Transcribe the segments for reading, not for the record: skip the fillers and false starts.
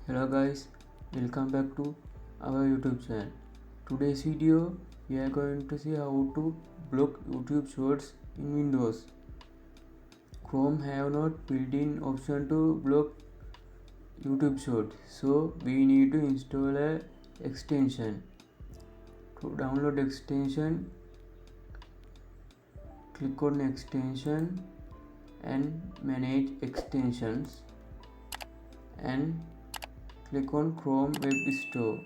Hello guys, welcome back to our YouTube channel. Today's video we are going to see how to block YouTube shorts in Windows. Chrome have not built-in option to block YouTube shorts, so we need to install a extension. To download extension, click on extension and manage extensions and click on Chrome Web Store.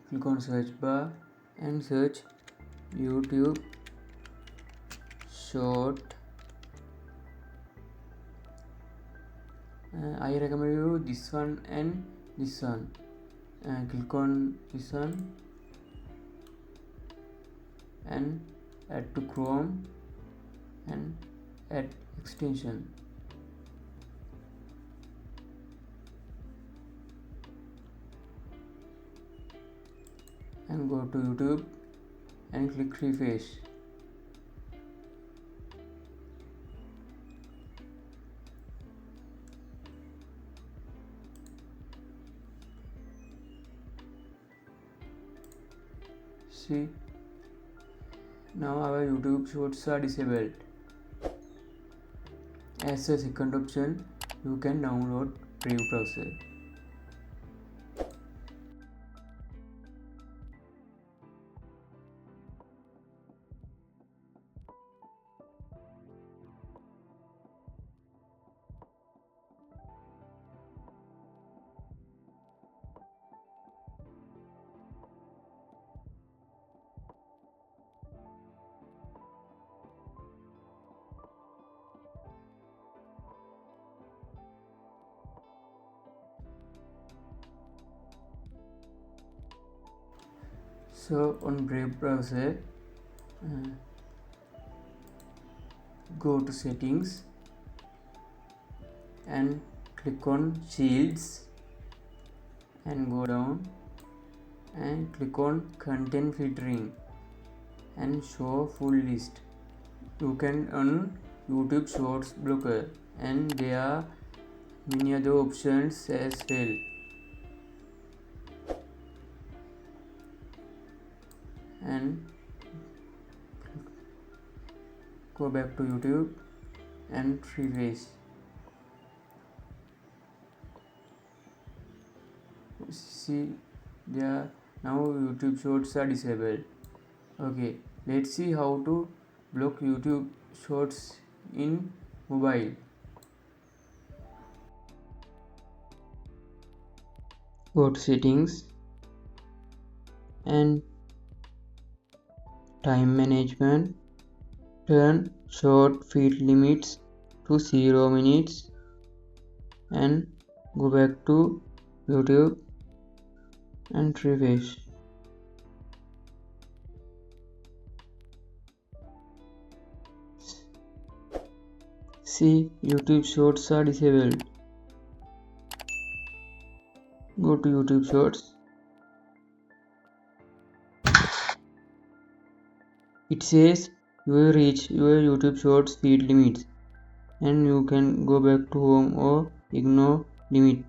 Click on search bar and search YouTube short. I recommend you this one and this one. Click on this one and add to Chrome and add extension. And go to YouTube and click refresh. See, now our YouTube shorts are disabled. As a second option, you can download Brave browser. So on Brave browser, go to settings and click on shields and go down and click on content filtering and show full list. You can on YouTube shorts blocker and there are many other options as well. And go back to YouTube and refresh. See, there now YouTube shorts are disabled. Okay, let's see how to block YouTube shorts in mobile. Go to settings and time management, turn short feed limits to 0 minutes and go back to YouTube and refresh. See, YouTube shorts are disabled. Go to YouTube shorts. It says you will reach your YouTube shorts feed limits and you can go back to home or ignore limit.